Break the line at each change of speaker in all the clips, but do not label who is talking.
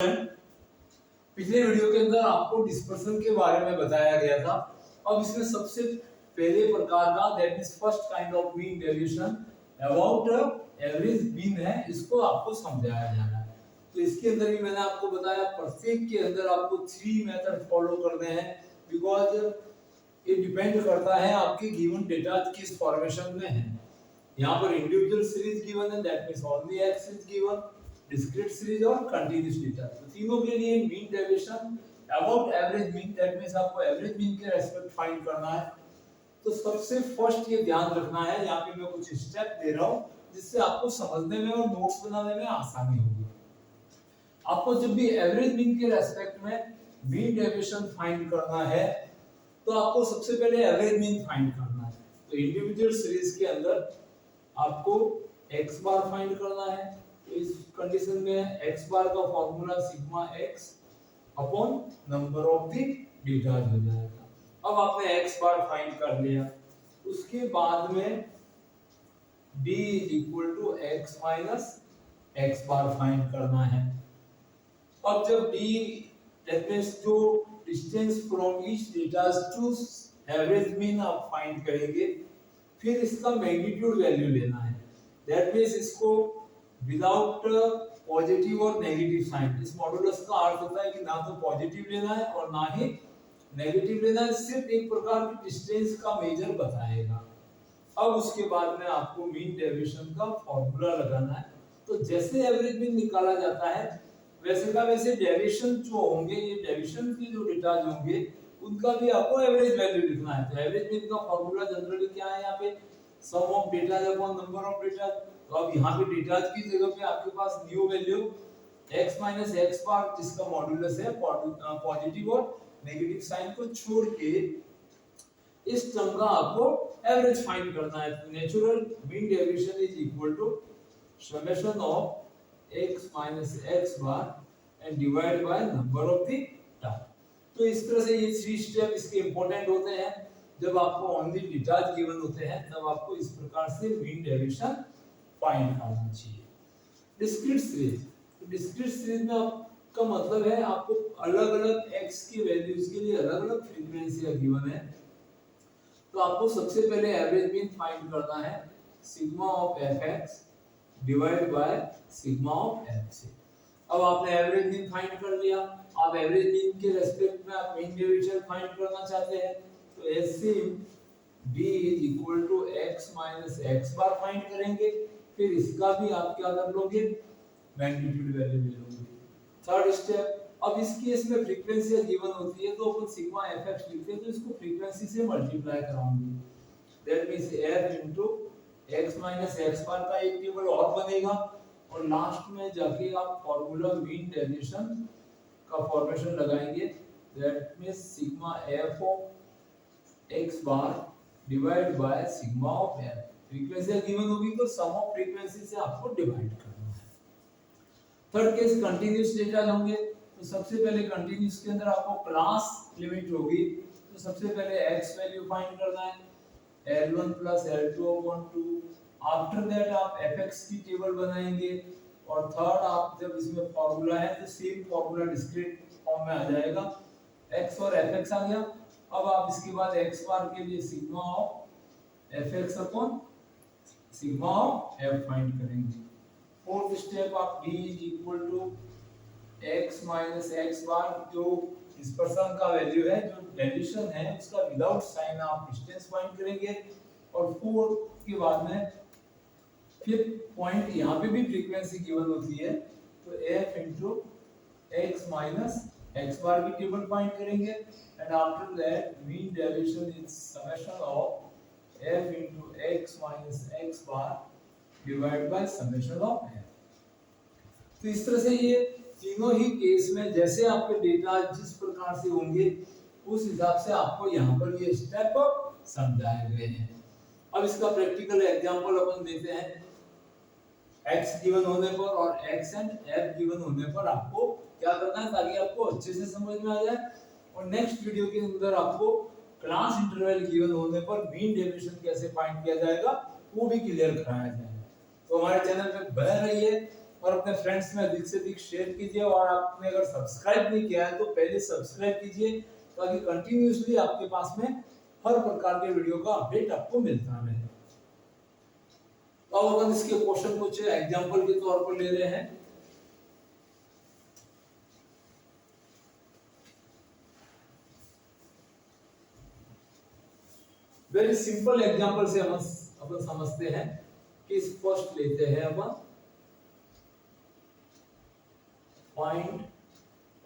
पिछले वीडियो के अंदर आपको डिस्पर्सन के बारे में बताया गया था। अब इसमें सबसे पहले प्रकार का that means first kind of mean deviation about average mean है, इसको आपको समझाया जा रहा है। तो इसके अंदर भी मैंने आपको बताया प्रत्येक के अंदर आपको 3 मेथड फॉलो करने हैं, बिकॉज ये डिपेंड करता है आपके गिवन डेटा किस फॉर्मेशन में है। यहाँ पर इंडिविजुअल सीरीज गिवन है, that means only x is given, discrete series और कंटीन्यूअस डेटा। तो तीनों के लिए mean deviation about average mean, that means आपको एवरेज मीन के रेस्पेक्ट फाइंड करना है। तो सबसे फर्स्ट ये ध्यान रखना है, यहाँ पे मैं कुछ स्टेप दे रहा हूँ जिससे आपको समझने में और नोट्स बनाने में आसानी होगी। आपको जब भी एवरेज मीन के रेस्पेक्ट में मीन डेविएशन फाइंड करना है तो आपको सबसे पहले एवरेज मीन फाइंड करना है। तो इंडिविजुअल सीरीज के अंदर आपको x बार फाइंड करना है। तो इस कंडीशन में x बार का formula sigma x upon number of the data हो जाएगा। अब आपने x बार फाइंड कर लिया, उसके बाद में d = x - x bar find करना है। अब जब d दैट मींस जो distance from each data to average mean आप फाइंड करेंगे, फिर इसका मैग्नीट्यूड वैल्यू लेना है। दैट मींस इसको विदाउट पॉजिटिव और नेगेटिव साइन, इस मॉडुलस का अर्थ होता है कि ना तो पॉजिटिव लेना है और ना ही नेगेटिव लेना है, सिर्फ एक प्रकार की डिस्टेंस का मेजर बताएगा। अब उसके बाद में आपको मीन डेविएशन का फॉर्मूला लगाना है। तो जैसे एवरेज मीन निकाला जाता है वैसे का वैसे डेविएशन जो होंगे, ये डेविएशन के जो डेटा जो होंगे उनका भी आपको एवरेज वैल्यू लिखना है। तो एवरेज मीन का फॉर्मूला जनरली क्या है, यहाँ पे sum of data upon number of data. तो अब यहाँ पे डेटा की जगह पे आपके पास new value x - x bar जिसका मॉड्यूलस है पॉजिटिव और नेगेटिव साइन को छोड़ के इस टर्म का आपको एवरेज फाइंड करना है। तो natural mean deviation is equal to summation of x - x bar and divide by number of the term. तो इस तरह से ये 3 स्टेप इसके इंपॉर्टेंट होते हैं। जब आपको ओनली डेटा गिवन होते हैं तब आपको इस प्रकार से मीन डेविएशन फाइंड करना चाहिए। डिस्क्रीट सीरीज, तो डिस्क्रीट सीरीज में आपका मतलब है आपको अलग-अलग x की वैल्यूज के लिए अलग-अलग फ्रीक्वेंसी गिवन है। तो आपको सबसे पहले एवरेज मीन फाइंड करना है, sigma of fx divide by sigma of fc। अब आपने एवरेज मीन फाइंड कर लिया, आप एवरेज मीन के रेस्पेक्ट में आप मीन डेविएशन फाइंड करना चाहते हैं। तो ऐसे d = x - x bar find करेंगे, फिर इसका भी आप क्या कर लोगे, मैग्नीट्यूड वैल्यू ले लोगे। थर्ड स्टेप, अब इस केस में फ्रीक्वेंसी गिवन होती है तो अपन सिग्मा fx लिखते हैं तो इसको फ्रीक्वेंसी से मल्टीप्लाई कराऊंगी। That means f x - x bar का एक टेबल और बनेगा और लास्ट में जाके आप फार्मूला मीन डेविएशन का फॉर्मेशन लगाएंगे। That means sigma f of x bar divide by sigma of f। Frequency given होगी तो सम ऑफ फ्रीक्वेंसी से आपको डिवाइड करना है। थर्ड केस कंटीन्यूअस डेटा होंगे। तो सबसे पहले कंटीन्यूअस के अंदर आपको क्लास लिमिट होगी। तो सबसे पहले x वैल्यू फाइंड करना है, L1 + L2/2। आफ्टर दैट आप fx की टेबल बनाएंगे और थर्ड आप जब इसमें फार्मूला है तो सेम फार्मूला डिस्क्रीट फॉर्म में आ जाएगा, x और fx आ गया। अब आप इसके बाद x बार के लिए sigma of fx upon sigma of f find करेंगे। फोर्थ स्टेप आप d = x - x बार जो डिस्पर्सन का वैल्यू है, जो डेविएशन है उसका विदाउट साइन आप डिस्टेंस फाइंड करेंगे। और फोर्थ के बाद में फिफ्थ पॉइंट, यहाँ पे भी फ्रीक्वेंसी गिवन होती है तो f × x - x बार की टेबल फाइंड करेंगे and after that mean deviation is summation of f × x - x bar divide by summation of f। तो इस तरह से ये तीनों ही केस में जैसे आपके डेटा जिस प्रकार से होंगे उस हिसाब से आपको यहाँ पर ये स्टेप समझाए गए हैं। अब इसका प्रैक्टिकल एग्जांपल अपन देते हैं। x गिवन होने पर और x एंड f गिवन होने पर आपको क्या करना है ताकि आपको अच्छे से समझ में आ जाए। और नेक्स्ट वीडियो के अंदर आपको क्लास इंटरवल गिवन होने पर मीन डेविएशन कैसे फाइंड किया जाएगा वो भी क्लियर कराया जाएगा। तो हमारे चैनल पे बने रहिए और अपने फ्रेंड्स में अधिक से अधिक शेयर कीजिए, और आपने अगर सब्सक्राइब नहीं किया है तो पहले सब्सक्राइब कीजिए, ताकि कंटिन्यूअसली आपके पास में हर प्रकार के वीडियो का अपडेट आपको मिलता रहे। तो अब अपन इसके क्वेश्चन कुछ एग्जांपल के तौर पर ले रहे हैं। वेरी सिंपल एग्जांपल से हम अपन समझते हैं कि फर्स्ट लेते हैं अपन find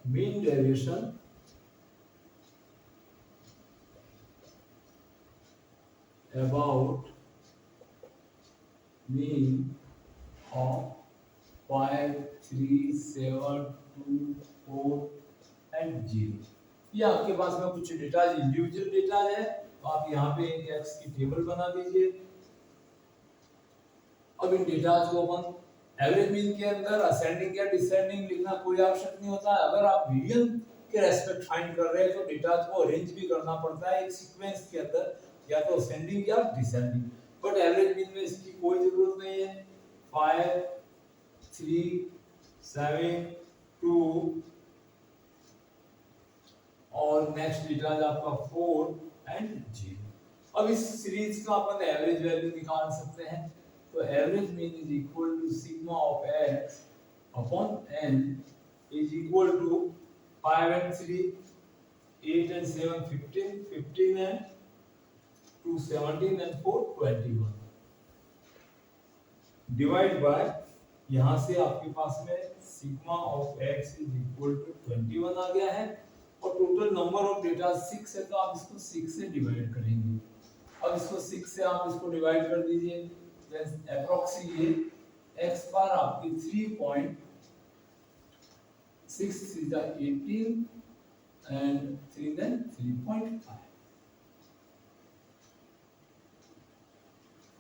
mean deviation about mean of 5, 3, 7, 2, 4 and 0। ये आपके पास में कुछ डेटा इंडिविजुअल डेटा है, तो आप यहाँ पे एक एक्स की टेबल बना दीजिए। अब इन डेटा को अपन एवरेज मीन के अंदर असेंडिंग या डिसेंडिंग लिखना कोई आवश्यक नहीं होता है। अगर आप मीडियन के रेस्पेक्ट फाइंड कर रहे हैं तो डेटा को अरेंज भी करना पड़ता है एक सीक्वेंस के अंदर, या तो असेंडिंग या डिसेंडिंग। बट एवरेज मीन में इसकी कोई जरूरत नहीं है। 5, 3, 7, 2 और नेक्स्ट डेटा है आपका 4 एंड 0। अब इस सीरीज का अपन एवरेज वैल्यू निकाल सकते हैं। तो average mean is equal to sigma of x upon n is equal to 5 and 3, 8 and 7, 15, 15 and 2, 17 and 4, 21 divide by, यहां से आपके पास में sigma of x is equal to 21 आ गया है, और टोटल नंबर ऑफ डेटा 6 है, तो आप इसको 6 से डिवाइड करेंगे। अब इसको 6 से आप इसको डिवाइड कर दीजिए, अप्रोक्सीमेट x बार आपकी 3.6 is 18 and 3 then 3.5।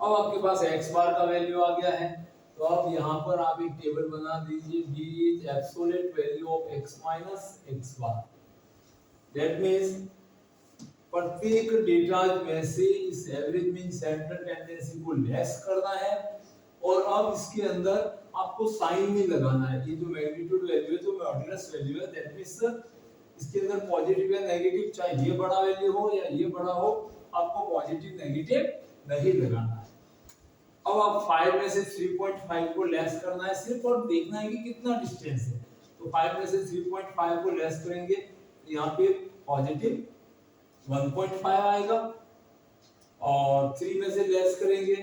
अब आपके पास x बार का वैल्यू आ गया है, तो अब यहाँ पर आप एक टेबल बना दीजिए, d is absolute value of x minus x bar. That means प्रत्येक डेटा में से इस एवरेज मीन सेंट्रल टेंडेंसी को लेस करना है, और अब इसके अंदर आपको साइन नहीं लगाना है। ये जो मैग्नीट्यूड वैल्यू है, जो मॉड्यूलस वैल्यू है, दैट मींस इसके अंदर पॉजिटिव या नेगेटिव, चाहे ये बड़ा वैल्यू हो या ये बड़ा हो, आपको पॉजिटिव नेगेटिव नहीं लगाना है। अब आप 5 में से 3.5 को लेस करना है सिर्फ, और देखना है कि कितना डिस्टेंस है। तो 5 में से 3.5 को लेस करेंगे, तो यहाँ पे पॉजिटिव 1.5 आएगा, और 3 में से लेस करेंगे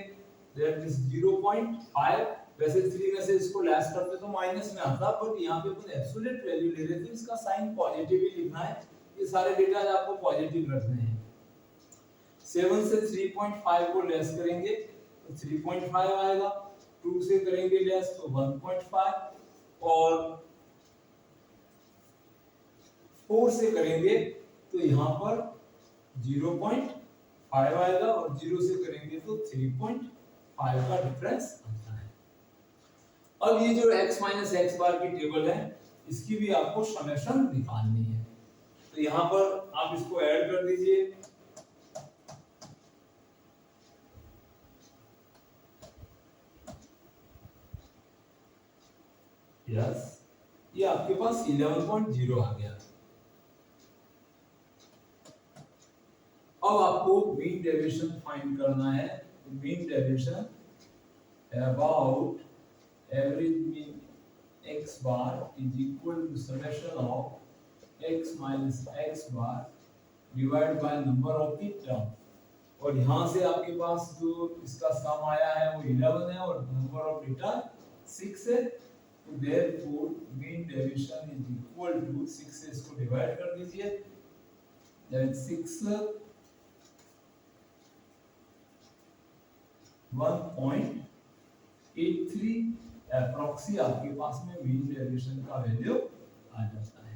दैट इज 0.5। वैसे 3 में से इसको लेस करते तो माइनस में आता, बट यहाँ पे अपन एब्सोल्यूट वैल्यू ले रहे थे, इसका साइन पॉजिटिव ही लिखना है। ये सारे डेटा आपको पॉजिटिव रखने हैं। 7 से 3.5 को लेस करेंगे तो 3.5 आएगा, 2 से करेंगे लेस तो 1.5, और 4 से करेंगे तो यहाँ पर 0.5 आएगा, और 0 से करेंगे तो 3.5 का डिफरेंस आता है। अब ये जो x माइनस x बार की टेबल है, इसकी भी आपको समेशन निकालनी है। तो यहाँ पर आप इसको ऐड कर दीजिए। यस, ये आपके पास 11.0 आ गया। अब आपको मीन डेविएशन फाइंड करना है। Mean deviation about average mean x bar is equal to summation of x minus x bar divide by number of the term, और यहां से आपके पास जो इसका सम आया है वो 11 है, और नंबर ऑफ डेटा 6 है। तो therefore mean deviation is equal to 6 से इसको डिवाइड कर दीजिए, दैट 6 1.83 अप्रॉक्सी आपके पास में मीन डेविएशन का वैल्यू आ जाता है।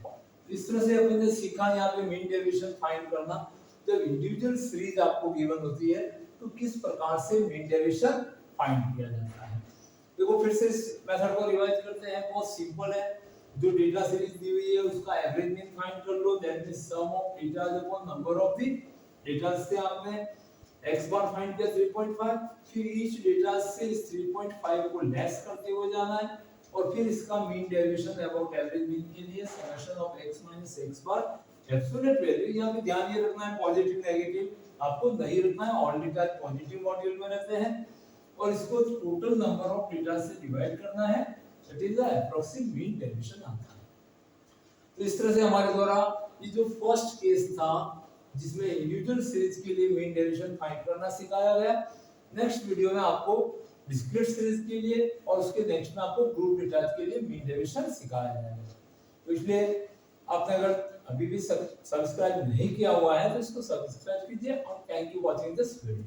इस तरह से अपन ने सीखा यहाँ पे मीन डेविएशन फाइंड करना। जब इंडिविजुअल सीरीज आपको गिवन होती है तो किस प्रकार से मीन डेविएशन फाइंड किया जाता है। देखो फिर से इस मेथड को रिवाइज करते हैं, बहुत सिंपल है। जो डेटा सीरीज दी हुई है उसका एवरेज मीन फाइंड कर लो, that means sum of data upon number of the data से आपने x बार फाइंड किया 3.5, फिर ईच डेटा से इस 3.5 को लेस करते हुए जाना है, और फिर इसका mean deviation about average mean के लिए summation of x minus x bar absolute value. यहाँ पे ध्यान ये रखना है पॉजिटिव नेगेटिव आपको नहीं रखना है, ऑल डेटा पॉजिटिव मॉड्यूल में रहते हैं और इसको टोटल नंबर ऑफ डेटा से डिवाइड करना है, that is the approximate mean deviation आता है। तो इस तरह से हमारे द्वारा ये जो फर्स्ट केस था जिसमें इंडिविजुअल सीरीज के लिए मीन डेविएशन फाइंड करना सिखाया गया, नेक्स्ट वीडियो में आपको डिस्क्रीट सीरीज के लिए और उसके नेक्स्ट में आपको ग्रुप डेटा के लिए मीन डेविएशन सिखाया जाएगा। तो इसलिए आपने अगर अभी भी सब्सक्राइब नहीं किया हुआ है तो इसको सब्सक्राइब कीजिए और thank you watching this video.